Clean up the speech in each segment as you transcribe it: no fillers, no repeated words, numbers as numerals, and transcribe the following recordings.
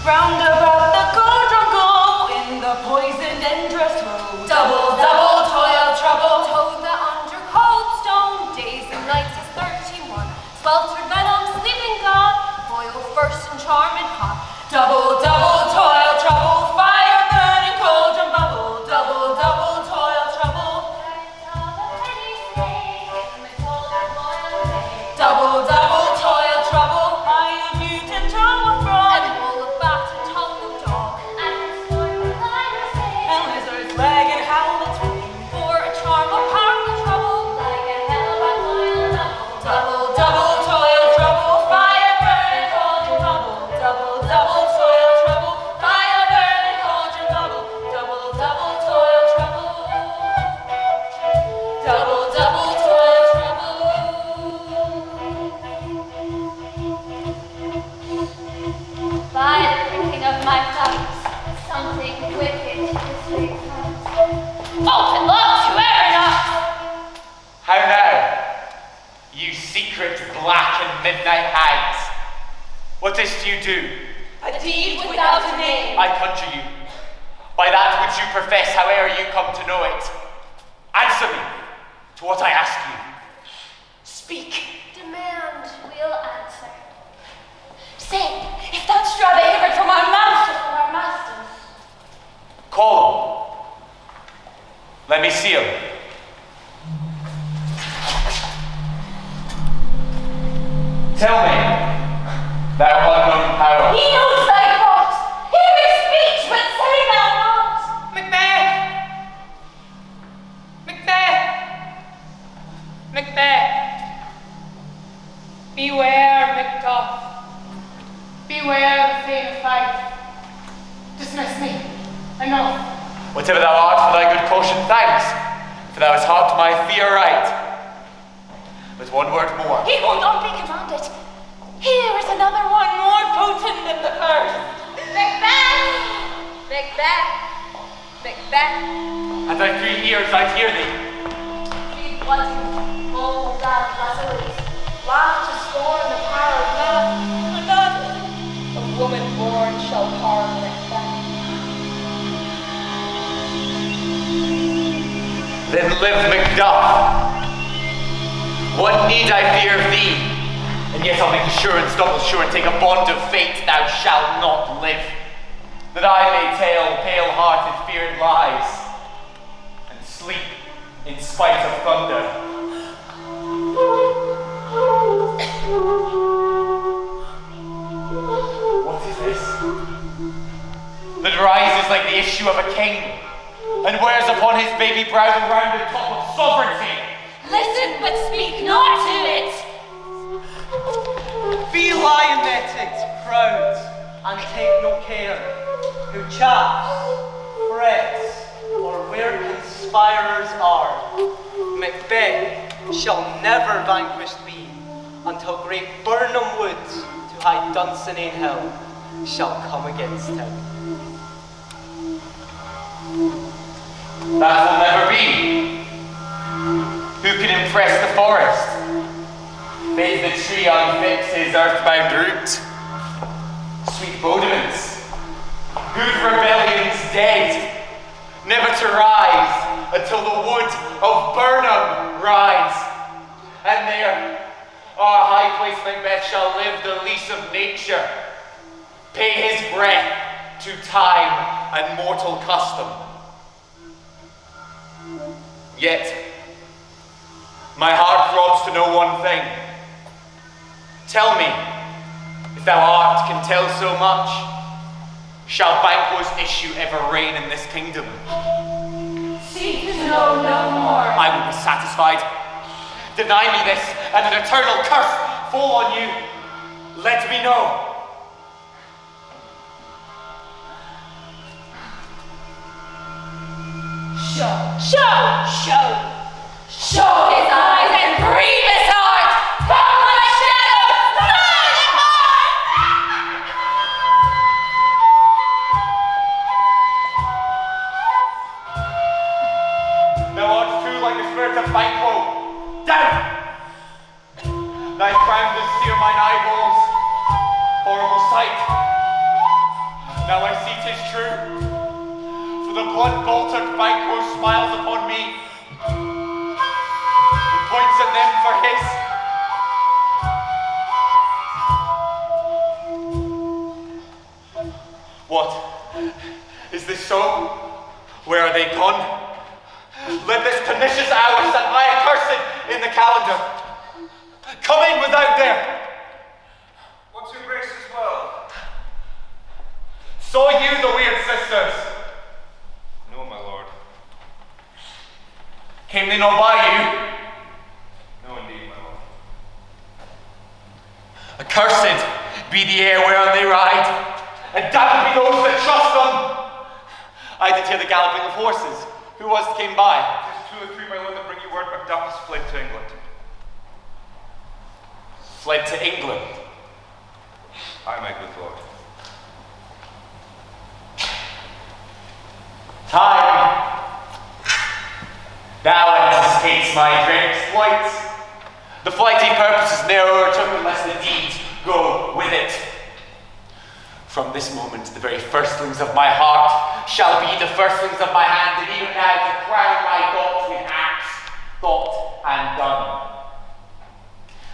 Round about the cauldron go, in the poisoned endless road. Double, double toil, trouble, toad the under cold stone. Days and nights is 31. Sweltered venom, sleeping god, boil first and charm and pot. Double, double toil, trouble, fire burning cauldron bubble. Double, double toil, trouble. Double, double toil, trouble. I am mutant tower frog, And bowl of bat and tongue of dog. and lizard's leg and howlet's wing. For a charm of powerful trouble. Like a hell of a toil double. Double, double toil, trouble, fire burning cauldron bubble. Double, double toil, trouble, fire burning cauldron bubble. Double, double toil, trouble. Double, double toil, trouble. By the pricking of my thumbs, something wicked is being found. Open locks, whoever knocks! How now, you secret black and midnight hags? What is't you do? A deed without a name. I conjure you, by that which you profess, howe'er you come to know it, answer me to what I ask you. Speak. Demand, we'll answer. Say, if that straw they hivered from our master, from our masters. Call him. Let me see him. Tell me, thou unknown power. He knows thy thought. Hear his speech, but say thou not. Macbeth! Macbeth! Macbeth! Beware, Macduff. Beware the fate of fight. Dismiss me. Enough. Whatever thou art, for thy good caution, thanks, for thou hast harped my fear right. But one word more. He will not be commanded. Here is another one more potent than the first. Macbeth! Macbeth! Macbeth! And thy 3 ears I'd hear thee. Be bloody, bold and resolute. Laugh to scorn the power of man. Another. A woman born shall harm Macbeth. Then live, Macduff. What need I fear of thee? And yet I'll make assurance double sure and take a bond of fate. Thou shalt not live, that I may tell pale-hearted feared lies and sleep in spite of thunder. What is this? That rises like the issue of a king and wears upon his baby brow the rounded top of sovereignty. Listen, but speak not to it. Be lioneted, proud, and take no care, who chafes, frets, or where conspirers are. Macbeth shall never vanquish thee, until great Birnam Wood to high Dunsinane Hill shall come against him. That will never be. Who can impress the forest? Bid the tree unfix his earthbound root. Sweet bodements, good rebellion's dead, never to rise until the wood of Birnam rise. And there, our high place Macbeth shall live the lease of nature, pay his breath to time and mortal custom. Yet, my heart throbs to know one thing. Tell me, if thou art can tell so much, shall Banquo's issue ever reign in this kingdom? Seek to know no more. I will be satisfied. Deny me this, and an eternal curse fall on you. Let me know. Show his eyes and breathe his heart. From my shadow, Thou art too like the spirit of Banquo. Down! Thy crown does sear mine eyeballs. Horrible sight. smiles upon me, and points at them for his. What? Is this so? Where are they gone? Let this pernicious hour set my accursed in the calendar. Come in without there. What's your grace's will? Saw you the weird sisters? No, my lord. Came they not by you? No, indeed, my lord. Accursed be the air whereon they ride, and damned be those that trust them. I did hear the galloping of horses. Who was it came by? 'Tis 2 or 3, my lord, that bring you word Macduff has fled to England. Fled to England. Aye, my good lord. Time. Thou anticipates my dread exploits. The flighty purpose is ne'er o'ertook unless the deeds go with it. From this moment, the very firstlings of my heart shall be the firstlings of my hand, and even now to crown my thoughts with acts, thought and done.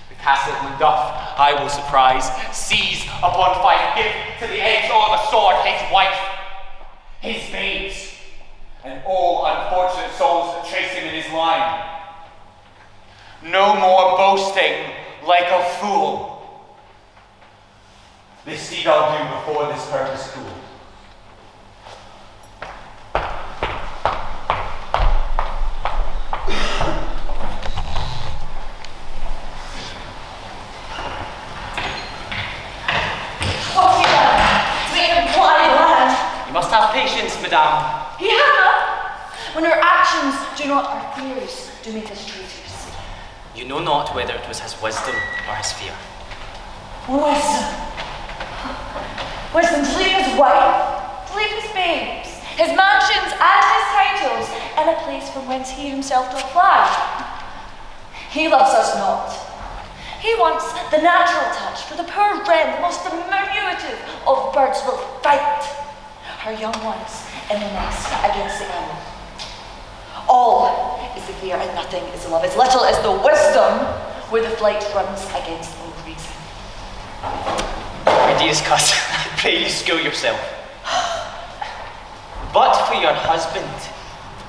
The castle of Macduff I will surprise, seize upon fight, give to the edge of the sword his wife, his babes, and all unfortunate souls that trace him in his line. No more boasting like a fool. This deed I'll do before this purpose cool. What's he done? To make him fly land. You must have patience, madame. He hath. When our actions do not our fears do make us traitors. You know not whether it was his wisdom or his fear. Wisdom. Wisdom to leave his wife, to leave his babes, his mansions and his titles, in a place from whence he himself doth fly. He loves us not. He wants the natural touch, for the poor wren, the most diminutive of birds, will fight her young ones in the nest against the enemy. All is the fear and nothing is the love. As little as the wisdom where the flight runs against all reason. My dearest cousin, I pray you school yourself. But for your husband,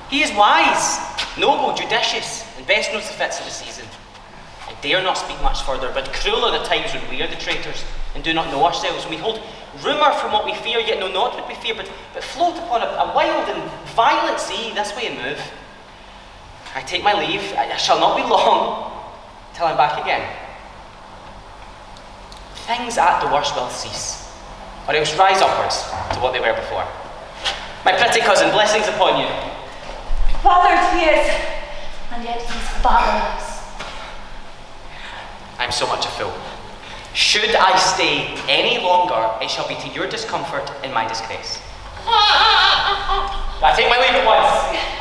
he is wise, noble, judicious, and best knows the fits of the season. I dare not speak much further, but cruel are the times when we are the traitors, and do not know ourselves, and we hold rumour from what we fear, yet know not what we fear, but float upon a wild and violent sea, this way and move. I take my leave, I shall not be long, till I'm back again. Things at the worst will cease, or else rise upwards to what they were before. My pretty cousin, blessings upon you. Fathered he is, and yet he's fatherless. I'm so much a fool. Should I stay any longer, it shall be to your discomfort and my disgrace. I take my leave at once.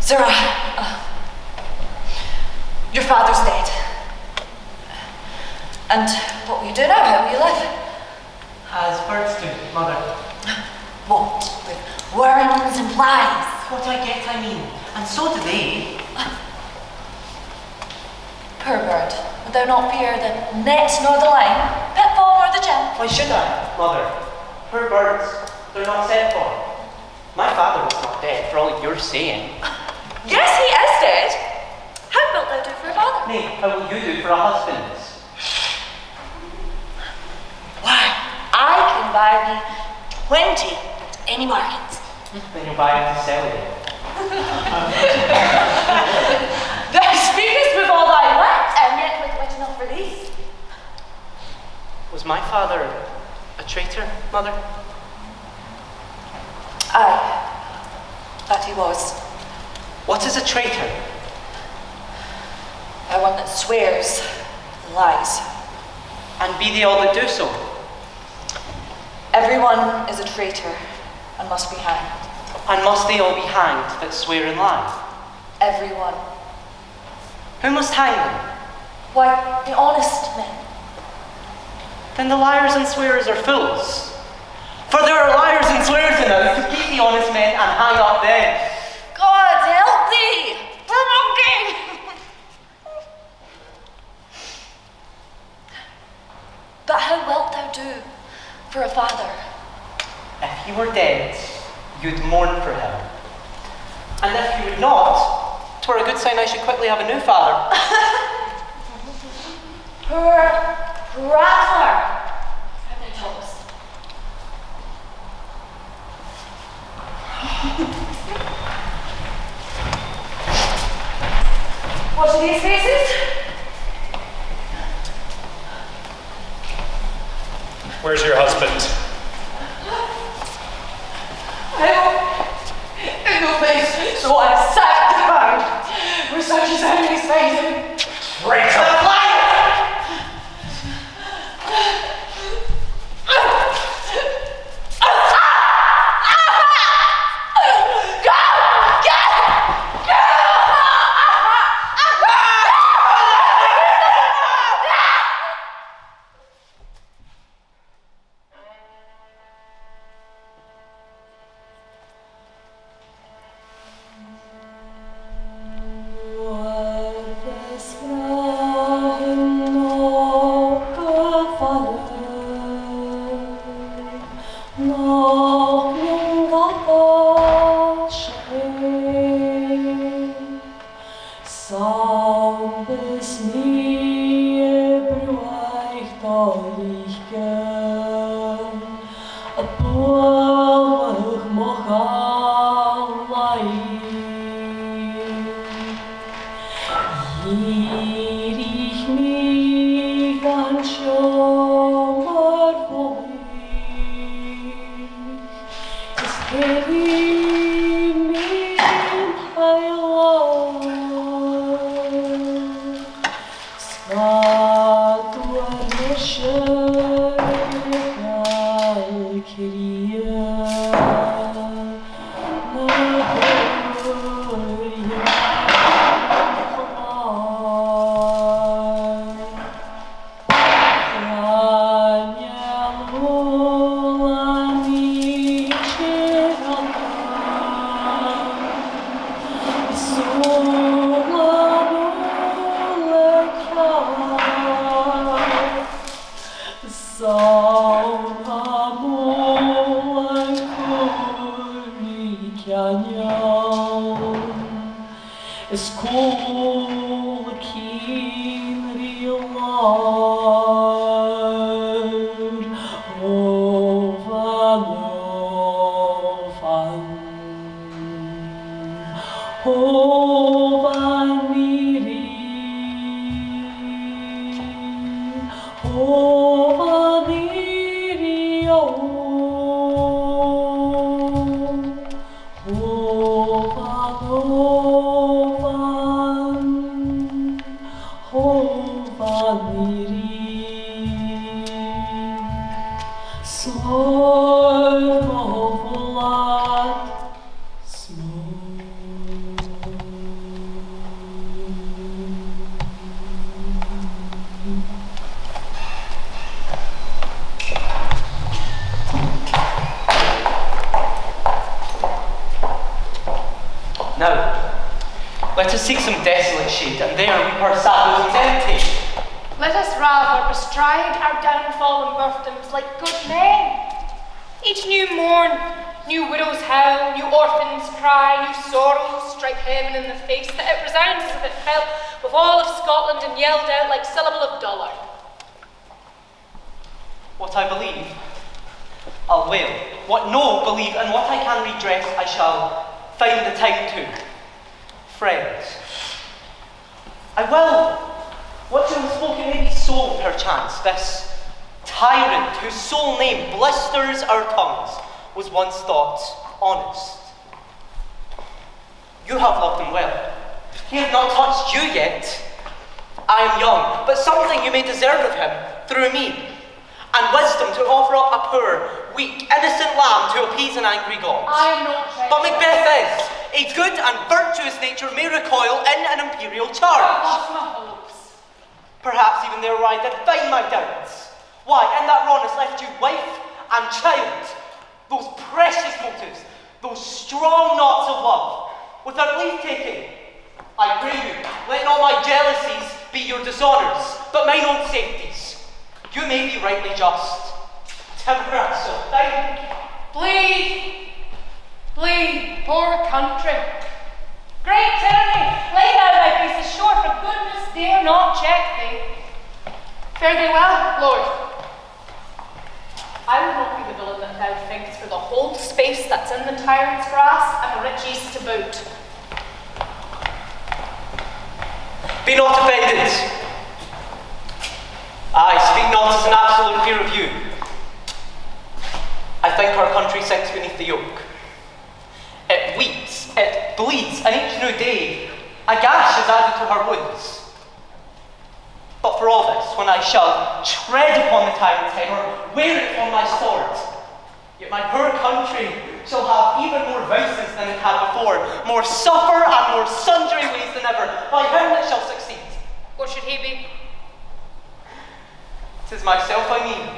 Zara, your father's dead. And what will you do now? How will you live? As birds do, mother. What? With worms and flies? What I get, I mean. And so do they. Poor bird, would thou not fear the net nor the line, pitfall nor the gem? Why should I, mother? Poor birds, they're not sent for. My father was not dead, for all you're saying. Yes, he is dead. How wilt thou do for a father? Nay, how will you do for a husband? Why, I can buy me 20 any market. Then you'll buy it to sell it. Thou speakest with all thy wit, and yet with wit enough for thee. Was my father a traitor, mother? Aye, that he was. What is a traitor? One that swears and lies. And be they all that do so? Everyone is a traitor and must be hanged. And must they all be hanged that swear and lie? Everyone. Who must hang them? Why, the honest men. Then the liars and swearers are fools. For there are liars and swearers in us to beat the honest men and hang up them. God help thee! We're monkey! But how wilt thou do for a father? If he were dead, you'd mourn for him. And if you would not, 'twere a good sign I should quickly have a new father. Poor Rattler! Have they told us? What are these faces? Where's your husband? In no place, so I sat down with such as enemies facing. Traitor! Let us seek some desolate shade, and there weep our sad bosoms empty. Let us rather bestride our downfall and birthdoms like good men. Each new morn, new widows howl, new orphans cry, new sorrows strike heaven in the face, that it resounds as if it fell with all of Scotland and yelled out like syllable of dollar. What I believe, I'll wail. What know, believe, and what I can redress, I shall find the time to. Friends, I will. What you have spoken may be so, perchance. This tyrant, whose sole name blisters our tongues, was once thought honest. You have loved him well. He hath not touched you yet. I am young, but something you may deserve of him through me, and wisdom to offer up a poor, weak, innocent lamb to appease an angry god. I am not But Macbeth is. A good and virtuous nature may recoil in an imperial charge. lost my hopes. Perhaps even there where I did find my doubts. Why, in that rawness left you wife and child. Those precious motives, those strong knots of love, without leave-taking. I pray you, let not my jealousies be your dishonours, but mine own safeties. You may be rightly just. Temperance, so thank you. Bleed, bleed, poor country. Great tyranny, lay thou thy grace ashore, for goodness dare not check thee. Fare thee well, Lord. I will not be the villain that thou thinkest for the whole space that's in the tyrant's grasp and the rich east to boot. Be not offended. I speak not as an absolute fear of you. I think our country sinks beneath the yoke. It weeps, it bleeds, and each new day a gash is added to her wounds. But for all this, when I shall tread upon the tyrant's head or wear it on my sword, yet my poor country shall have even more vices than it had before, more suffer and more sundry ways than ever, by him that shall succeed. What should he be? 'Tis myself I mean,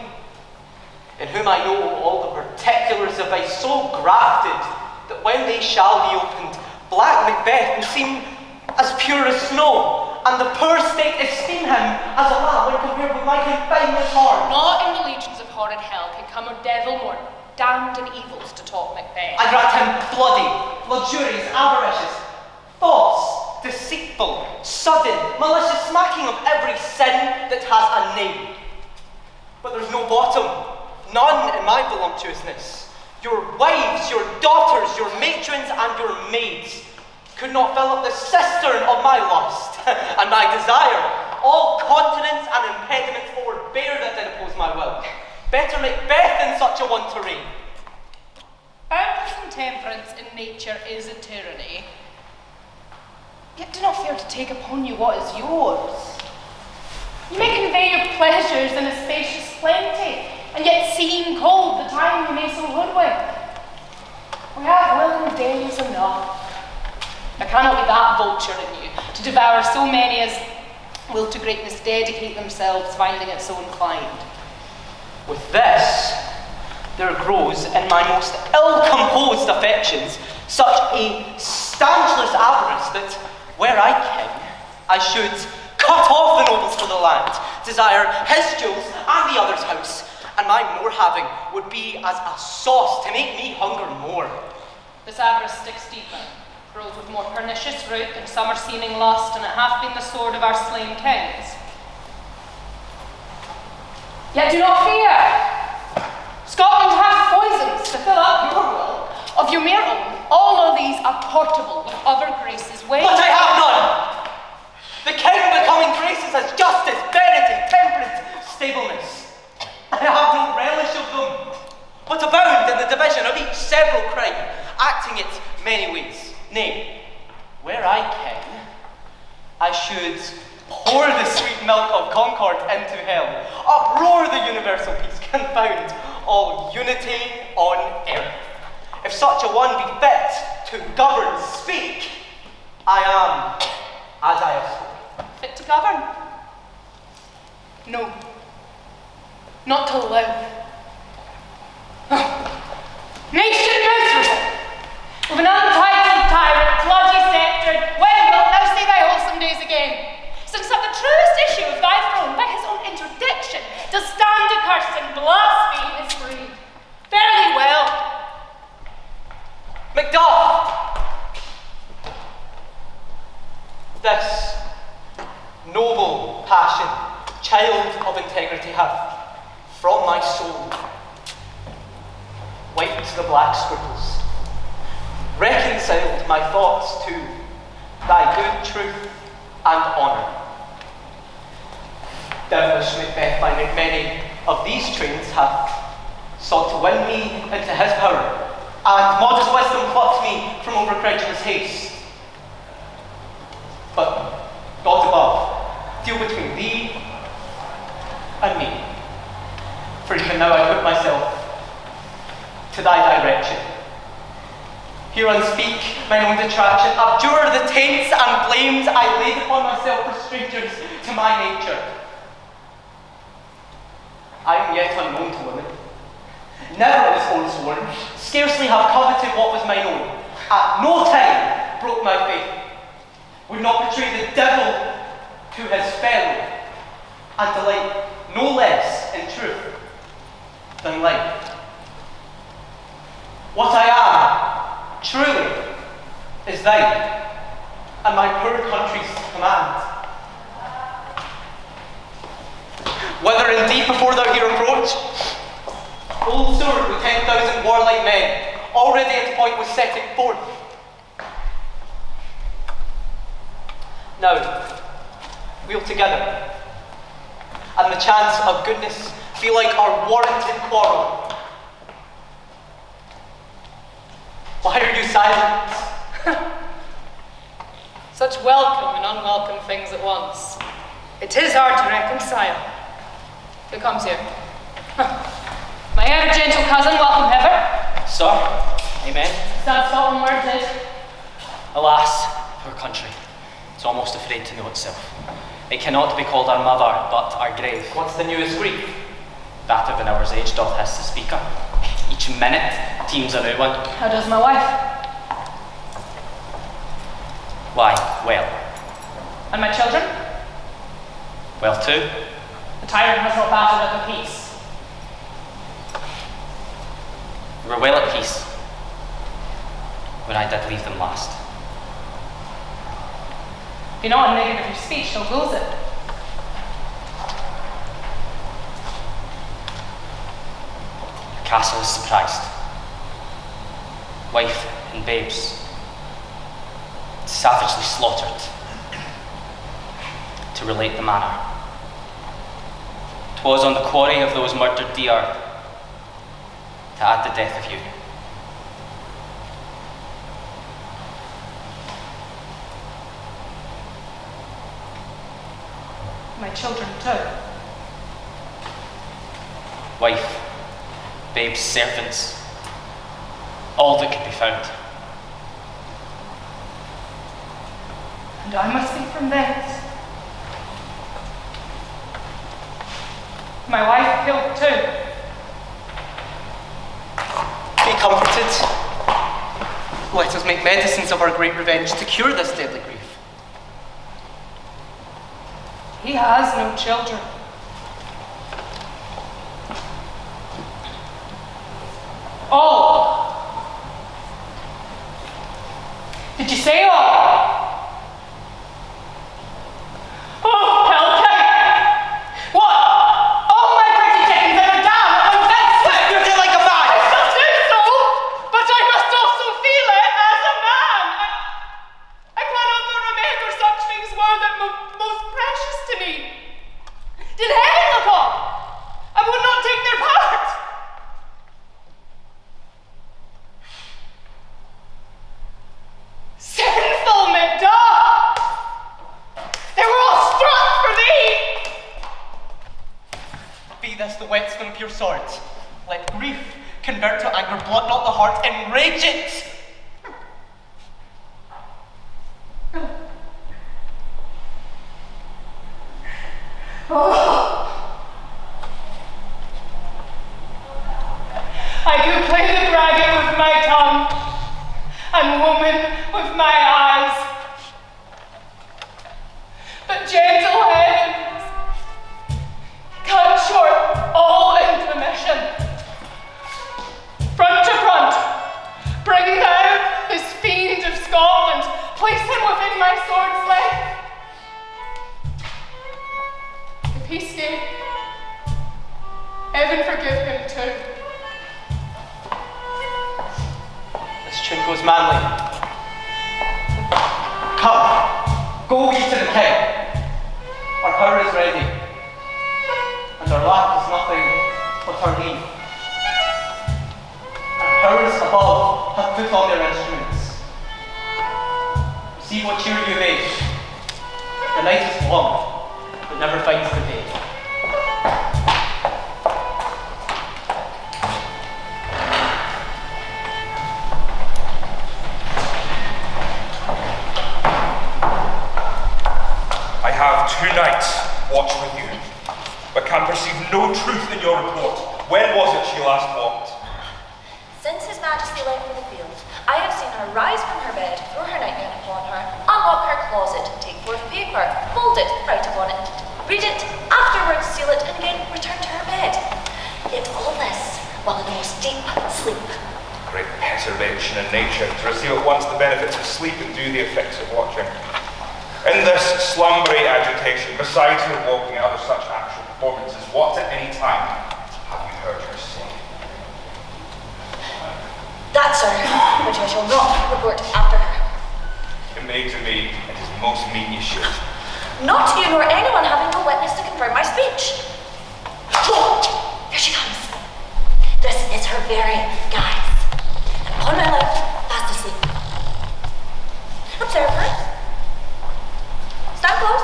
in whom I know all the particulars of vice so grafted, that when they shall be opened, black Macbeth will seem as pure as snow, and the poor state esteem him as a lamb when compared with my confinement heart. Not in the legions of horrid hell can come a devil more damned in evils to talk Macbeth. I grant him bloody, luxurious, avaricious, false, deceitful, sudden, malicious, smacking of every sin that has a name. But there's no bottom, none in my voluptuousness. Your wives, your daughters, your matrons, and your maids could not fill up the cistern of my lust and my desire. All continents and impediments overbear that did oppose my will. Better Macbeth than such a one to reign. Boundless intemperance in nature is a tyranny. Yet do not fear to take upon you what is yours. You may convey your pleasures in a spacious plenty, and yet seem cold the time you may so hoodwink. We have willing days enough. There cannot be that vulture in you to devour so many as will to greatness dedicate themselves, finding it so inclined. With this, there grows in my most ill-composed affections such a stanchless avarice that, were I king, I should cut off the nobles for the land, desire his jewels and the other's house, and my more having would be as a sauce to make me hunger more. This avarice sticks deeper, grows with more pernicious root than summer-seeming lust, and it hath been the sword of our slain kings. Yet do not fear. Scotland hath poisons to fill up your will. Of your mere own, all of these are portable with other graces. But I have none! The king becoming graces as justice, verity, temperance, stableness. I have no relish of them, but abound in the division of each several crime, acting it many ways. Nay, were I king, I should pour the sweet milk of concord into hell, uproar the universal peace, confound all unity on earth. If such a one be fit to govern, speak, I am as I have spoken. Fit to govern? No. Not to live. Nation miserable! With an untitled tyrant, bloody sceptred, when wilt thou see thy wholesome days again? Since at the truest issue of thy throne, by his own interdiction, does stand accursed and blaspheme his breed. Fare thee well. Macduff! This noble passion, child of integrity, hath from my soul wiped the black scruples, reconciled my thoughts to thy good truth and honour. Devilish Macbeth by many of these trains hath sought to win me into his power, and modest wisdom plucked me from overcredulous haste. But God above, deal between thee and me, for even now I put myself to thy direction. Hear and speak mine own detraction, abjure the taints and blames I laid upon myself for strangers to my nature. I am yet unknown to women, never was forsworn, scarcely have coveted what was mine own, at no time broke my faith, would not betray the devil to his fellow, and delight no less in truth than life. What I am, truly, is thine, and my poor country's command. Whether indeed before thou here approach, old sword with 10,000 warlike men, already at the point was setting forth. Now, we'll together, and the chance of goodness feel like our warranted quarrel. Why are you silent? Such welcome and unwelcome things at once. It is hard to reconcile. Who comes here? My ever gentle cousin, welcome hither. Sir, amen. Sad Scotland where it is. Alas, poor country, it's almost afraid to know itself. It cannot be called our mother, but our grave. What's the newest grief? That of an hour's age doth hiss the speaker. Each minute teems a new one. How does my wife? Why, well. And my children? Well too. The tyrant has not battered at the peace. We were well at peace when I did leave them last. If you're not a negative of speech, he'll lose it. The castle is surprised. Wife and babes savagely slaughtered. To relate the manner. 'Twas on the quarry of those murdered dear to add the death of you. My children too. Wife, babes, servants, all that could be found. And I must be from thence. My wife killed too. Be comforted. Let us make medicines of our great revenge to cure this deadly grief. He has no children. All. Did you say all? Oh, hellcat! What? All my pretty chickens are down on that slip! You feel like a man! I shall do so, but I must also feel it as a man. I cannot but remember such things were that most precious to me. Did heaven look on? I would not take their part. Sinful Macbeth! They were all struck for thee! Be this the whetstone of your sword. Let grief convert to anger, blot not the heart, enrage it! I could play the braggart with my tongue, and woman with my eyes. But gentle heavens, cut short all intermission. Front to front, bring thou this fiend of Scotland, place him within my sword's length. If he escape, heaven forgive him too. question goes manly. Come, go we to the king. Our power is ready, and our lack is nothing but our leave. And powers above have put on their instruments. Receive what cheer you may. The night is long, but never finds the day. I have 2 nights watch with you, but can perceive no truth in your report. When was it she last walked? Since His Majesty left for the field, I have seen her rise from her bed, throw her nightgown upon her, unlock her closet, take forth paper, fold it, write upon it, read it, afterwards seal it, and again return to her bed. Yet all this while in the most deep sleep. Great perturbation in nature, to receive at once the benefits of sleep and do the effects of watching. In this slumbery agitation, besides her walking and other such actual performances, what at any time have you heard her say? That, sir, which I shall not report after her. Convey to me, it is most meet you should. Not you nor anyone having no witness to confirm my speech. Oh, here she comes. This is her very guise. And upon my life, fast asleep. Observe her. Stand close.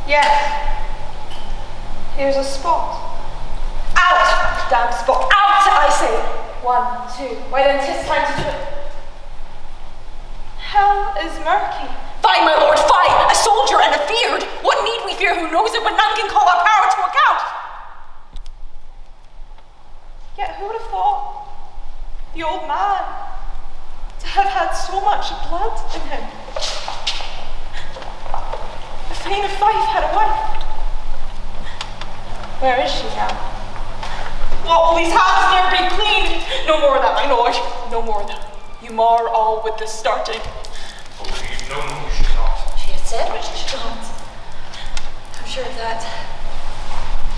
Yes. Here's a spot. Out! Damn spot. Out, I say. 1, 2. Why then 'tis time to do it. Hell is murky. Fie, my lord, fie! A soldier and a feared! What need we fear who knows it when none can call our power to account? Yet who would have thought the old man to have had so much blood in him? The Thane of Fife had a wife. Where is she now? What will these hands ne'er be cleaned? No more of that, my lord. No more of that. You mar all with this starting. Oh, you've known you should not. She has said what she should not. I'm sure of that.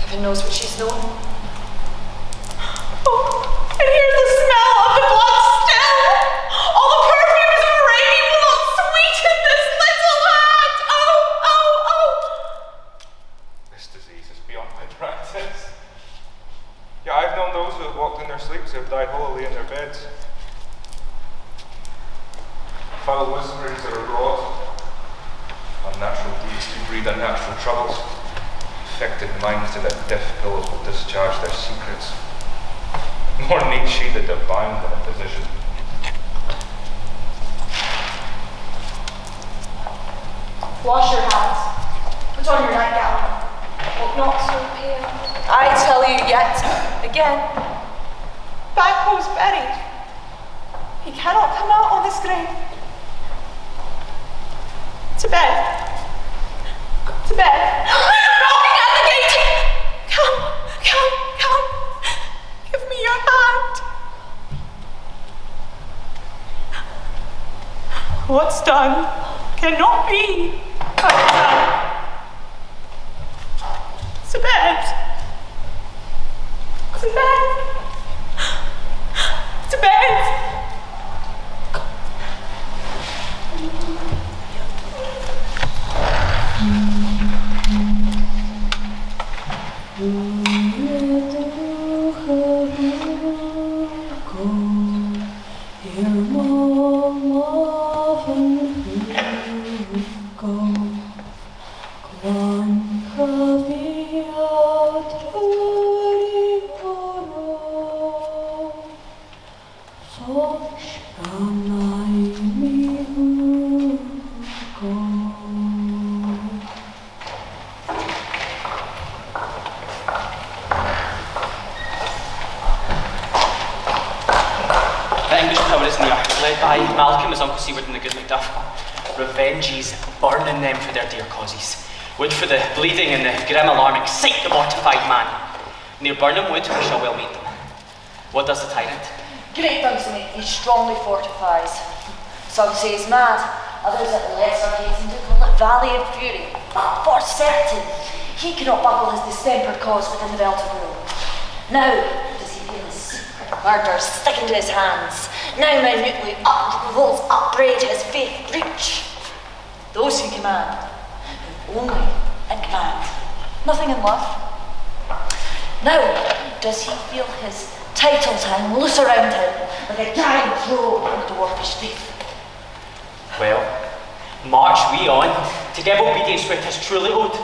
Heaven knows what she's known. Oh, and here's the smell of the blood still. All the perfumes of Arabian will not sweeten this little hand. Oh, oh, oh. This disease is beyond my practice. Yeah, I've known those who have walked in their sleeps who have died holily in their beds. Foul whisperings are abroad. Unnatural deeds do breed unnatural troubles. Affected minds to that deaf pillows will discharge their secrets. More needs she the divine than a physician. Wash your hands. Put on your nightgown. Look not so pale. I tell you yet again. Banquo's buried. He cannot come out on this grave. To bed. To bed. Knocking at the gate. Come, come, come. Give me your hand. What's done cannot be undone. To bed. To bed. To bed. Revenge is burning them for their dear causes. Would for the bleeding and the grim alarm excite the mortified man. Near Burnham Wood we shall well meet them. What does the tyrant? Great Dunsany, he strongly fortifies. Some say he's mad, others at the lesser hasten to call it Valley of Fury. But for certain, he cannot buckle his distempered cause within the belt of rule. Now does he feel his secret murder sticking to his hands. Now minutely revolts upbraid his faith breach. Those who command, who only in command, nothing in love. Now does he feel his titles hang loose around him like a giant robe of dwarfish faith. Well, march we on to give obedience where 'tis truly owed.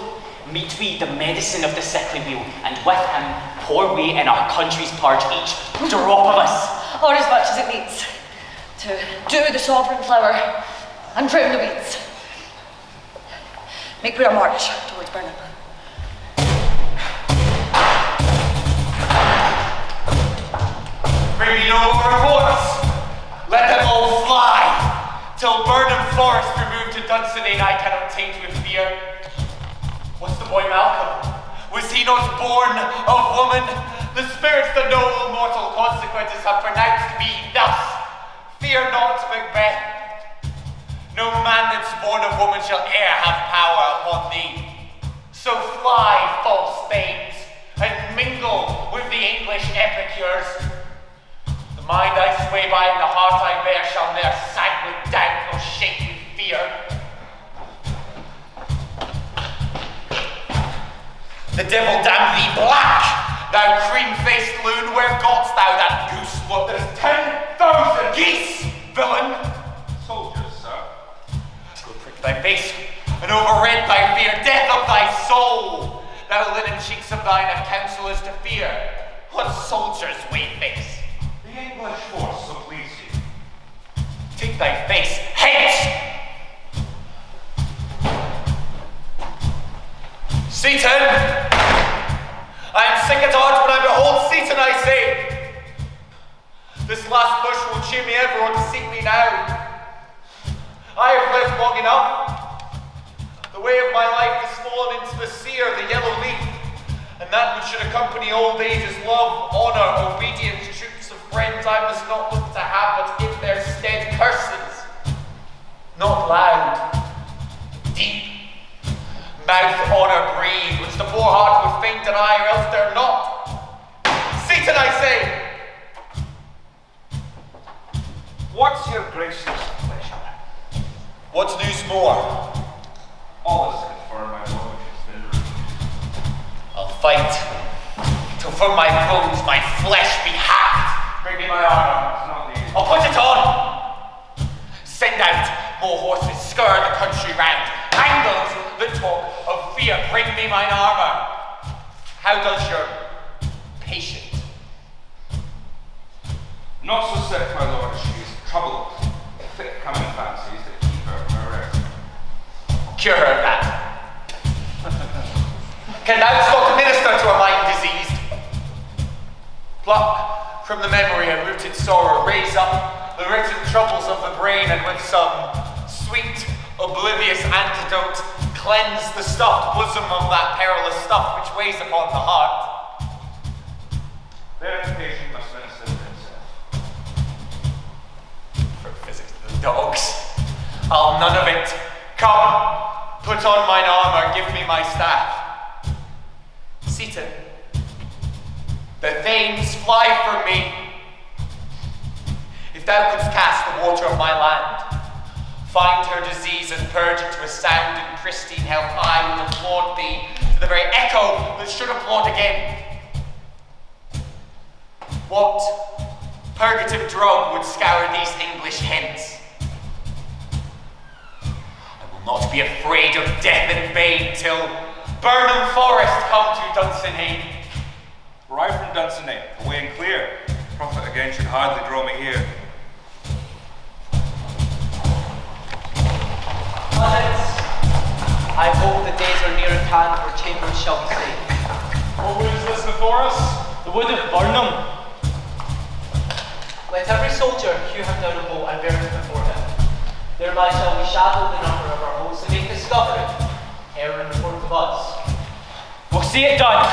Meet we the medicine of the sickly wheel, and with him pour we in our country's purge each drop of us. Or as much as it needs to do the sovereign flower and drown the weeds. Make we a march towards Burnham. Bring me no more reports. Let them all fly. Till Burnham Forest removed to Dunsinane I cannot taint with fear. What's the boy Malcolm? Was he not born of woman? The spirits that know all mortal consequences have pronounced me thus. Fear not, Macbeth. No man that's born of woman shall e'er have power upon thee. So fly, false babes, and mingle with the English epicures. The mind I sway by and the heart I bear shall ne'er sag with doubt nor shake with fear. The devil damn thee black, thou cream-faced loon, where gotst thou that goose look? There's 10,000 geese, villain! Soldiers, sir. Go prick thy face, and overread thy fear, death of thy soul! Thou linen cheeks of thine have counsellors to fear. What soldiers, wayface? The English force, so please you. Take thy face hence! Seaton! I am sick at heart when I behold Seaton, I say. This last push will cheer me everyone to seek me now. I have lived long enough. The way of my life is fallen into the sear, the yellow leaf, and that which should accompany old age is love, honour, obedience, troops of friends I must not look to have, but in their stead curses. Not loud, deep, mouth honour breathe, which the poor heart would fain deny, or else dare not. Seaton, I say! What's your grace's pleasure? What news more? All is confirmed, my lord, which has been reviewed. I'll fight, till from my bones my flesh be hacked. Bring me my armour. It's not needed. I'll put it on. Send out more horses, scour the country round. Hang those that talk of fear, bring me mine armour. How does your patient? Not so sick, my lord, as she is troubled. Thick coming fancies that keep her from her rest. Cure her of that. Can thou not minister to a mind diseased? Pluck from the memory a rooted sorrow, raise up the written troubles of the brain, and with some sweet, oblivious antidote, cleanse the stuffed bosom of that perilous stuff which weighs upon the heart. Their patient must minister to himself. For physic to the dogs, I'll none of it. Come, put on mine armour, give me my staff. Seaton, the Thames fly from me. If thou couldst cast the water of my land, find her disease and purge it to a sound and pristine health, I would applaud thee to the very echo that should applaud again. What purgative drug would scour these English hens? I will not be afraid of death and bane till Burnham Forest come to Dunsinane. Arrive from Dunsinane, away and clear. Prophet again should hardly draw me here. I hope the days are near at hand where chambers shall be safe. What wood is this before us? The wood of Burnham. Let every soldier hew him down a bow and bear it before him. Thereby shall we shadow the number of our hosts and make discovery, ere in report of We'll see it done.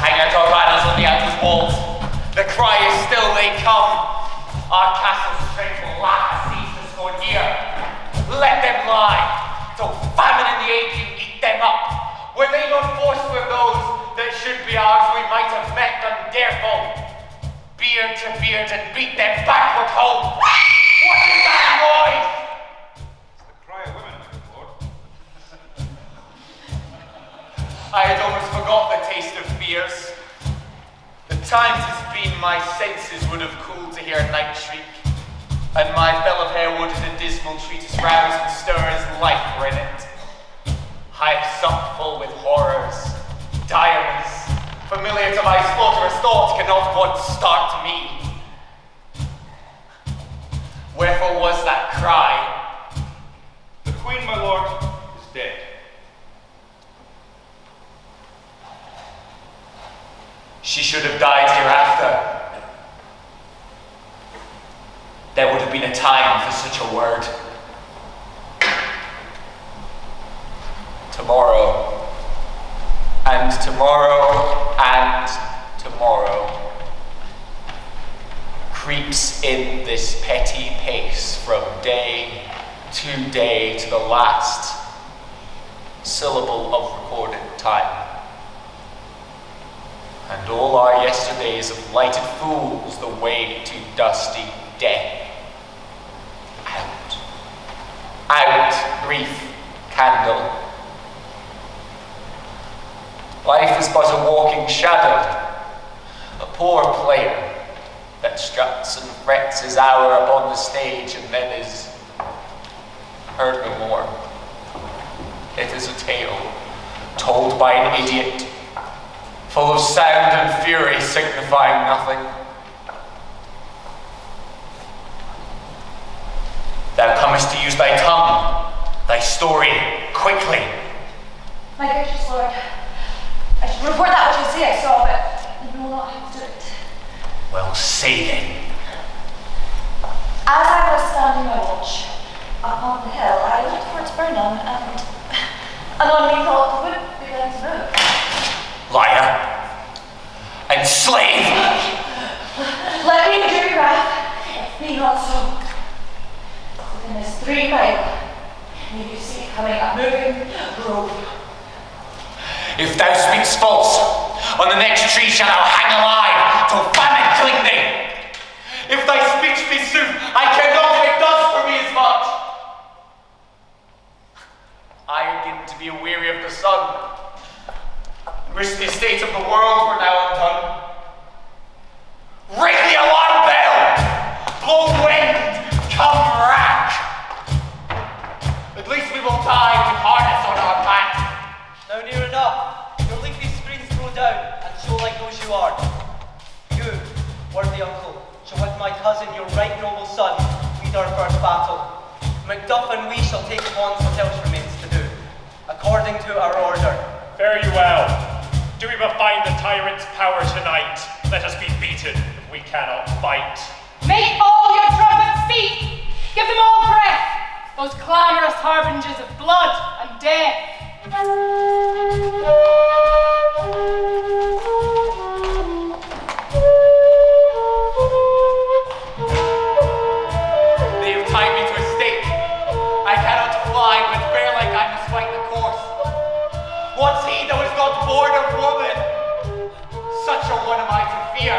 Hang out our banners on the outer walls. The cry is still they come. Our castle's strength will lack a cease to scorn here. Let them lie, till famine and the ague eat them up. Were they not forced with those that should be ours, we might have met them dareful. Beard to beard and beat them backward home. What is that noise? It's the cry of women, my lord. I had almost forgot the taste of fears. The times has been my senses would have cooled to hear a night shriek, and my fell of hair would in a dismal treatise rouse and stir as life were in it. I have sunk full with horrors, direst, familiar to my slaughterous thoughts, cannot once start me. Wherefore was that cry? The Queen, my lord, is dead. She should have died hereafter. There would have been a time for such a word. Tomorrow, and tomorrow, and tomorrow creeps in this petty pace from day to the last syllable of recorded time. And all our yesterdays have lighted fools the way to dusty death. Out, brief candle. Life is but a walking shadow, a poor player that struts and frets his hour upon the stage and then is heard no more. It is a tale told by an idiot, full of sound and fury, signifying nothing. Thou comest to use thy tongue, thy story, quickly. My gracious lord, I should report that which I see I saw, but you will not have to do it. Well, say then. As I was standing my watch upon the hill, I looked towards Burnham, and anon methought the wood began to move. Liar and slave! Let me do your wrath, be not so. Within this 3 mile, you see coming a moving grove. If thou speakst false, on the next tree shalt thou hang alive, till famine cling thee. If thy speech be sooth, I care not if it does for me as much. I begin to be aweary of the sun, and wish the estate of the world were now undone. Ring the alarm bell! Blow wind! Come rack! At least we will die with harness on our back. Now near enough. Your leafy screens throw down and show like those you are. You, worthy uncle, shall with my cousin, your right noble son, lead our first battle. Macduff and we shall take upon what else remains to do, according to our order. Fare you well. Do we but find the tyrant's power tonight? Let us be beaten if we cannot fight. Make all your trumpets speak! Give them all breath! Those clamorous harbingers of blood and death! They have tied me to a stake. I cannot fly, but bear like I must fight the course. What's he that was not born of woman? Such a one am I to fear,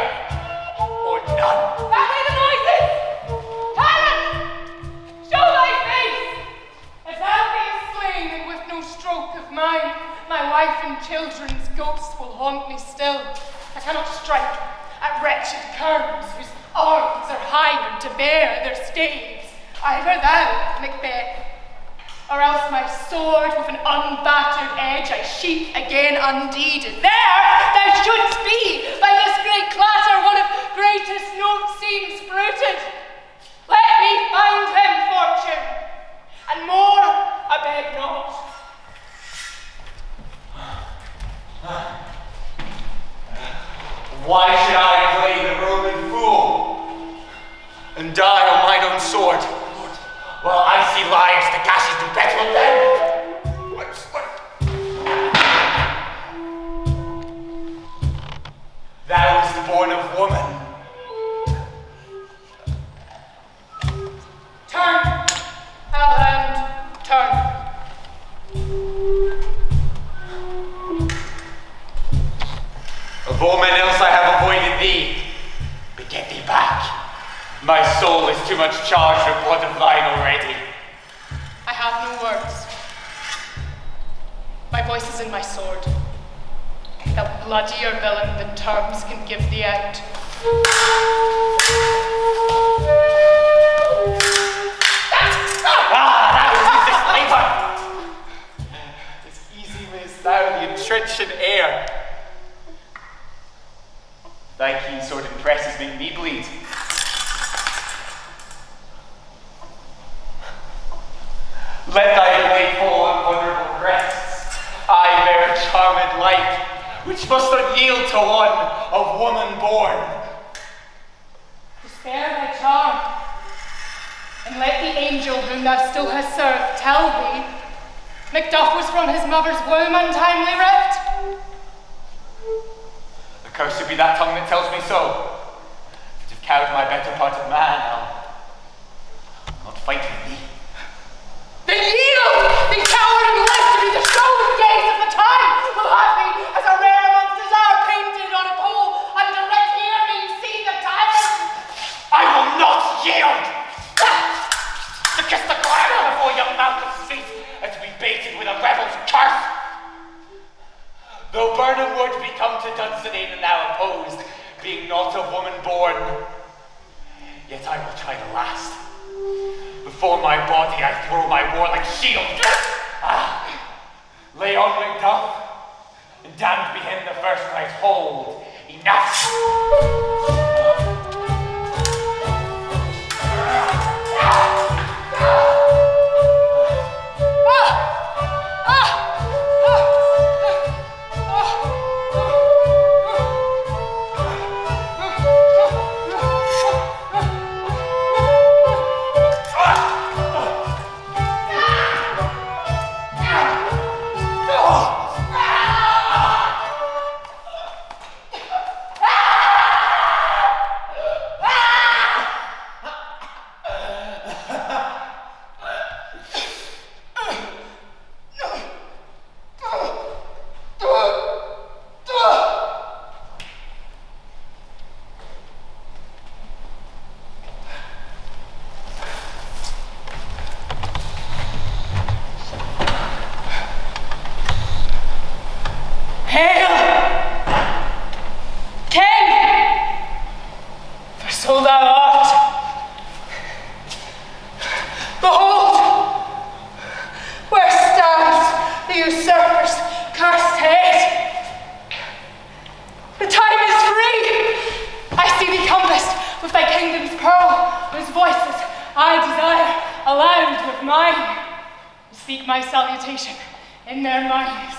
or none. That way the noises! Tyrant! Show thy face! If thou beest slain and with no stroke of mine, my wife and children's ghosts will haunt me still. I cannot strike at wretched kerns whose arms are hired to bear their staves. Either thou, Macbeth, or else my sword with an unbattered edge I sheath again undeeded. There thou shouldst be, by this great clatter one of greatest note seems bruited. Let me find him, fortune, and more I beg not. Why should I play the Roman fool and die on mine own sword? Well, I see lives the gashes do better well then. Thou was born of woman. Turn, Hellhound, turn. Of all men else I have avoided thee, but get thee back. My soul is too much charged with blood of thine already. I have no words. My voice is in my sword. The bloodier villain the terms can give thee out. That was the labor. As easy mayst thou the entrenching air. Thy keen sword and presses make me bleed. Let thy blade fall on vulnerable breasts. I bear a charmed life, which must not yield to one of woman born. Spare thy charm, and let the angel whom thou still hast served tell thee, Macduff was from his mother's womb untimely ripped. Accursed be that tongue that tells me so. If it have cowed my better part of man, I'll not fight with thee. Then yield! The coward and live to be the show and gaze of the time will have me as a rare amongst desire painted on a pole, and direct hear me see the tyrant. I will not yield! To kiss the ground before young Malcolm's feet, and to be baited with a rebel's curse. Though Burnham would be come to Dunsinane and now opposed, being not of woman born, yet I will try the last. Before my body I throw my warlike shield. Lay on Macduff, and damned be him the first cries, hold, enough. My salutation in their minds.